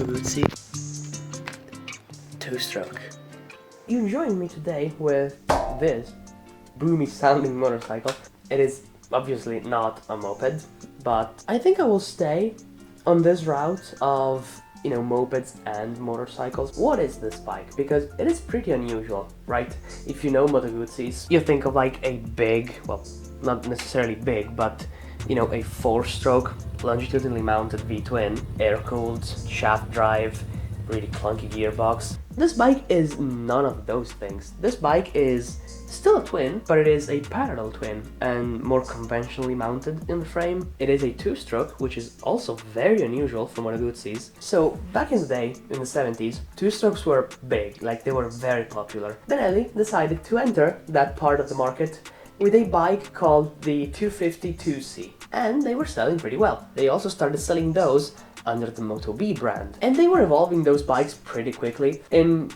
Moto Guzzi 2-stroke. You're joining me today with this boomy sounding motorcycle. It is obviously not a moped, but I think I will stay on this route of, mopeds and motorcycles. What is this bike? Because it is pretty unusual, right? If you know Moto Guzzis, you think of like a big, well, not necessarily big, but a 4-stroke longitudinally mounted V-twin, air-cooled, shaft drive, really clunky gearbox. This bike is none of those things. This bike is still a twin, but it is a parallel twin and more conventionally mounted in the frame. It is a 2-stroke, which is also very unusual for Moto Guzzis. So back in the day, in the 70s, 2-strokes were big, like they were very popular. Benelli decided to enter that part of the market with a bike called the 250-2C, and they were selling pretty well. They also started selling those under the motobi brand, and they were evolving those bikes pretty quickly. In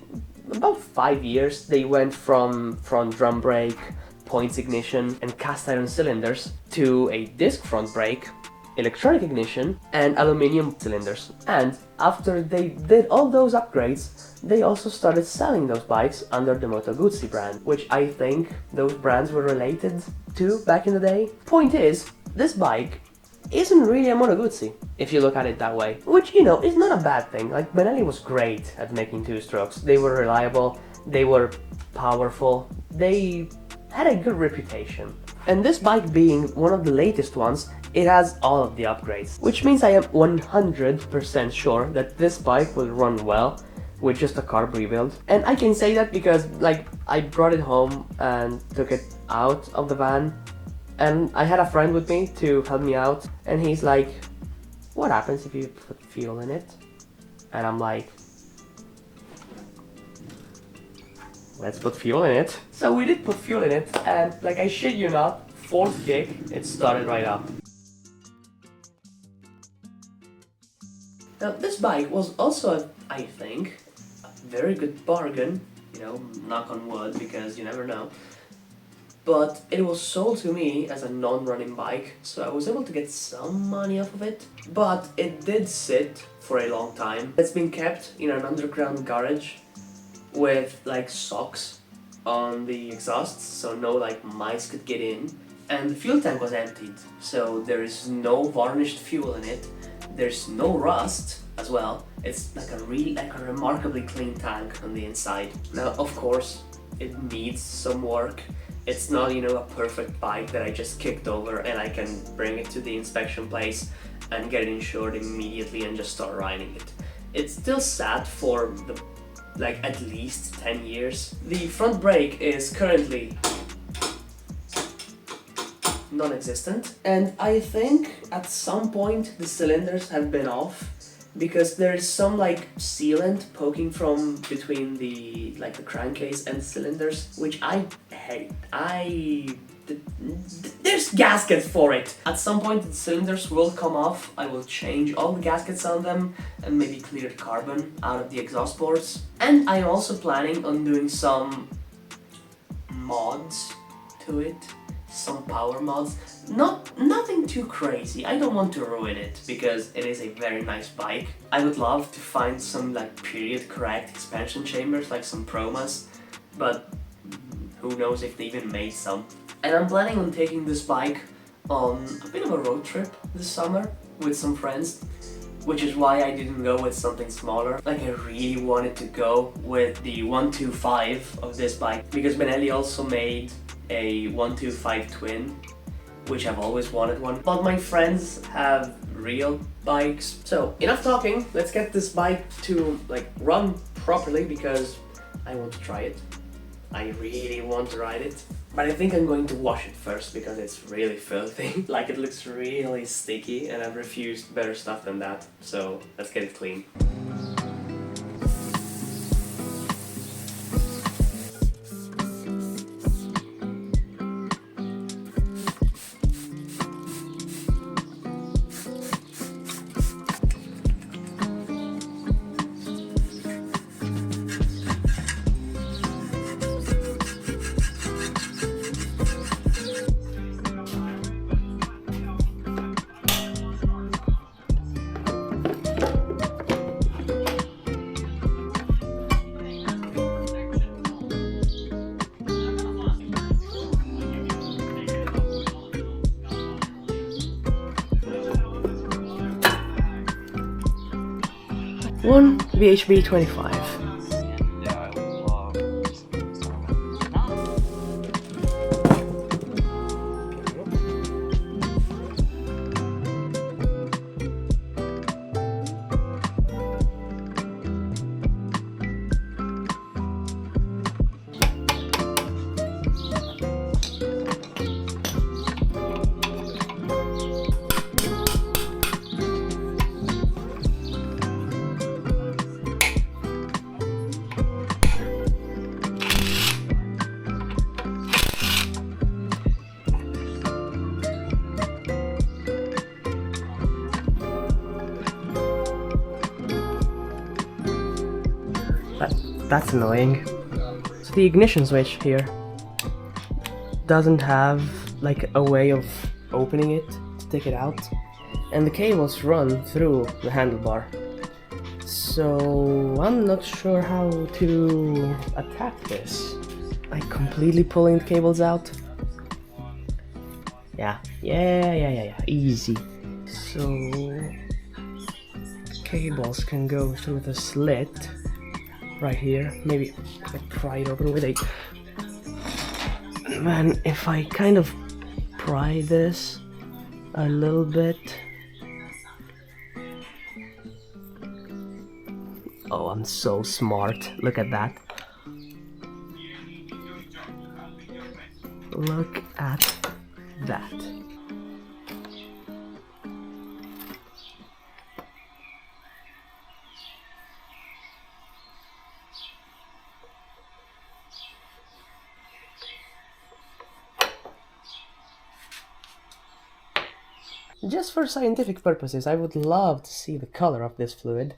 about 5 years, they went from front drum brake, points ignition, and cast iron cylinders to a disc front brake, electronic ignition, and aluminium cylinders. And after they did all those upgrades, they also started selling those bikes under the Moto Guzzi brand, which I think those brands were related to back in the day. Point is, this bike isn't really a Moto Guzzi, if you look at it that way. Which, is not a bad thing. Like, Benelli was great at making 2-strokes. They were reliable, they were powerful, they had a good reputation. And this bike being one of the latest ones, it has all of the upgrades. Which means I am 100% sure that this bike will run well with just a carb rebuild. And I can say that because, I brought it home and took it out of the van, and I had a friend with me to help me out, and he's like, what happens if you put fuel in it? And I'm like, let's put fuel in it. So we did put fuel in it, and I shit you not, 4th kick, it started right up. Now this bike was also, I think, a very good bargain, knock on wood, because you never know. But it was sold to me as a non-running bike, so I was able to get some money off of it. But it did sit for a long time. It's been kept in an underground garage with socks on the exhausts, so no mice could get in. And the fuel tank was emptied, so there is no varnished fuel in it. There's no rust as well. It's a remarkably clean tank on the inside. Now, of course, it needs some work. It's not, a perfect bike that I just kicked over and I can bring it to the inspection place and get it insured immediately and just start riding it. It's still sat for at least 10 years. The front brake is currently non-existent, and I think at some point the cylinders have been off because there is some sealant poking from between the the crankcase and the cylinders, which I hate. There's gaskets for it. At some point the cylinders will come off. I will change all the gaskets on them and maybe clear the carbon out of the exhaust ports. And I'm also planning on doing some mods to it. Some power mods. Nothing too crazy. I don't want to ruin it because it is a very nice bike. I would love to find some period correct expansion chambers, some Promas, but who knows if they even made some. And I'm planning on taking this bike on a bit of a road trip this summer with some friends, which is why I didn't go with something smaller. I really wanted to go with the 125 of this bike because Benelli also made a 125 twin, which I've always wanted one. But my friends have real bikes. So enough talking, let's get this bike to run properly because I want to try it. I really want to ride it. But I think I'm going to wash it first because it's really filthy. It looks really sticky and I've refused better stuff than that. So let's get it clean. one VHB 25. That's annoying. So the ignition switch here doesn't have like a way of opening it to take it out, and the cables run through the handlebar. So I'm not sure how to attack this. Like completely pulling the cables out. Yeah, easy. So cables can go through the slit right here. Maybe I pry it open with a... Man, if I kind of pry this a little bit... Oh, I'm so smart. Look at that. Look at that. Just for scientific purposes, I would love to see the color of this fluid.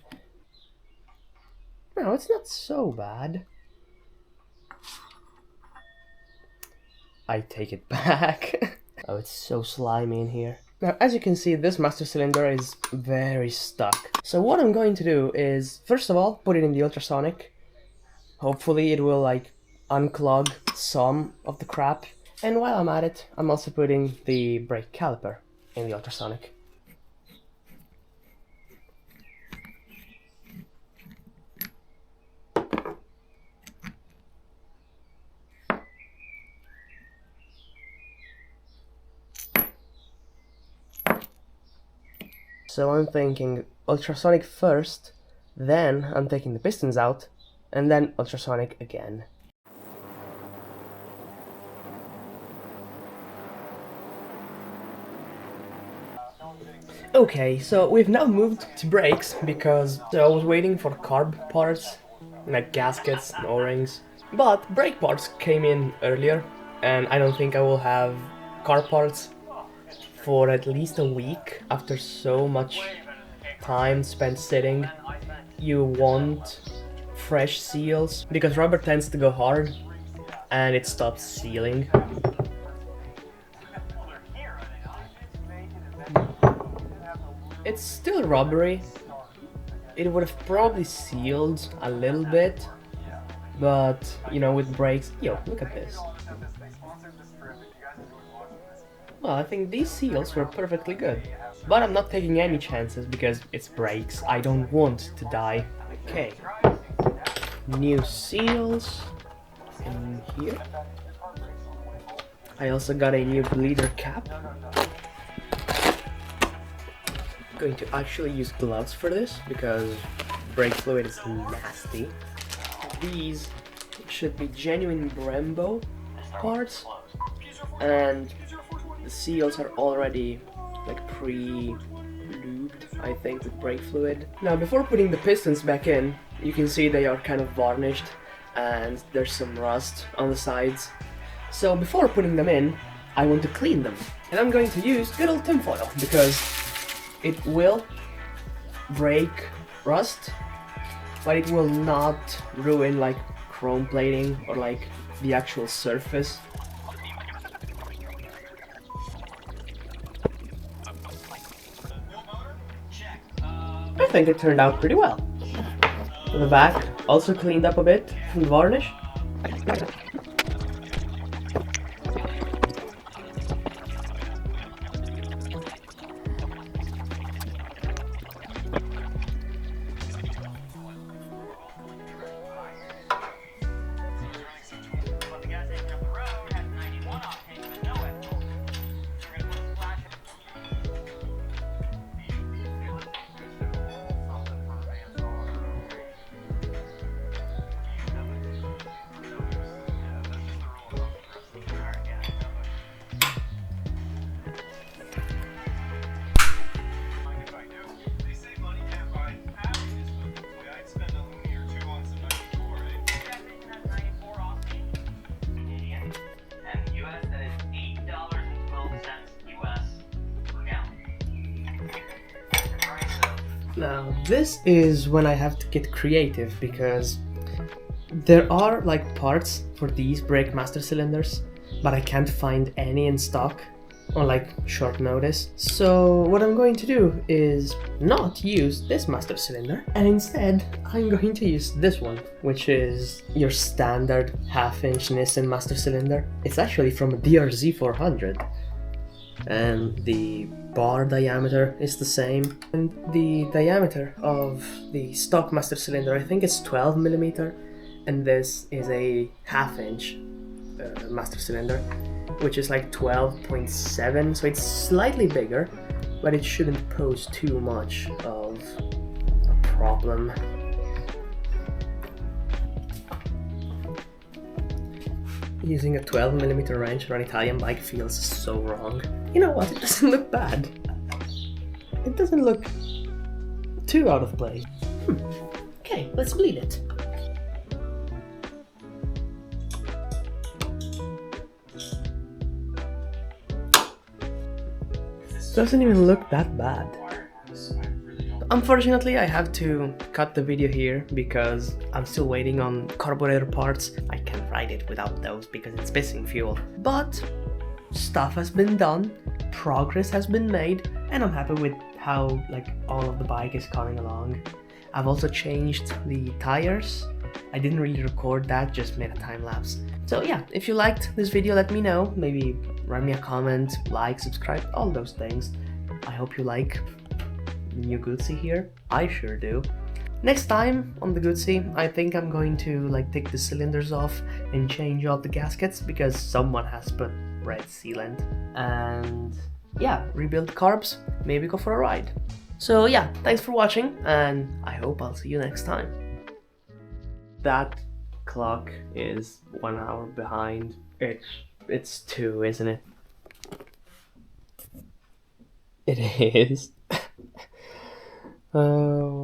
No, it's not so bad. I take it back. Oh, it's so slimy in here. Now, as you can see, this master cylinder is very stuck. So what I'm going to do is, first of all, put it in the ultrasonic. Hopefully it will, like, unclog some of the crap. And while I'm at it, I'm also putting the brake caliper in the ultrasonic. So I'm thinking ultrasonic first, then I'm taking the pistons out, and then ultrasonic again. Okay, so we've now moved to brakes because I was waiting for carb parts, like gaskets and O-rings. But brake parts came in earlier, and I don't think I will have carb parts for at least a week after so much time spent sitting. You want fresh seals because rubber tends to go hard and it stops sealing. It's still rubbery. It would have probably sealed a little bit, but you know, with brakes, yo, look at this. Well, I think these seals were perfectly good, but I'm not taking any chances because it's brakes. I don't want to die. Okay, new seals in here. I also got a new bleeder cap. Going to actually use gloves for this because brake fluid is nasty. These should be genuine Brembo parts, and the seals are already like pre-lubed, I think, with brake fluid. Now, before putting the pistons back in, you can see they are kind of varnished and there's some rust on the sides. So before putting them in, I want to clean them, and I'm going to use good old tinfoil because it will break rust, but it will not ruin like chrome plating or like the actual surface. I think it turned out pretty well. The back also cleaned up a bit from the varnish. Now, this is when I have to get creative, because there are like parts for these brake master cylinders, but I can't find any in stock on like short notice. So what I'm going to do is not use this master cylinder, and instead I'm going to use this one, which is your standard half-inch Nissan master cylinder. It's actually from a DRZ 400, and the bar diameter is the same, and the diameter of the stock master cylinder, I think it's 12 millimeter, and this is a half-inch master cylinder, which is like 12.7, so it's slightly bigger, but it shouldn't pose too much of a problem. Using a 12mm wrench on an Italian bike feels so wrong. You know what, it doesn't look bad. It doesn't look too out of place. Okay, let's bleed it. Doesn't even look that bad. Unfortunately, I have to cut the video here because I'm still waiting on carburetor parts. I can't ride it without those because it's missing fuel. But stuff has been done, progress has been made, and I'm happy with how like all of the bike is coming along. I've also changed the tires. I didn't really record that, just made a time lapse. So yeah, if you liked this video, let me know. Maybe write me a comment, like, subscribe, all those things. I hope you like the new Guzzi here. I sure do. Next time on the Guzzi, I think I'm going to like take the cylinders off and change all the gaskets because someone has put red sealant. And yeah, rebuild carbs, maybe go for a ride. So yeah, thanks for watching, and I hope I'll see you next time. That clock is 1 hour behind. It's 2, isn't it? It is. Oh.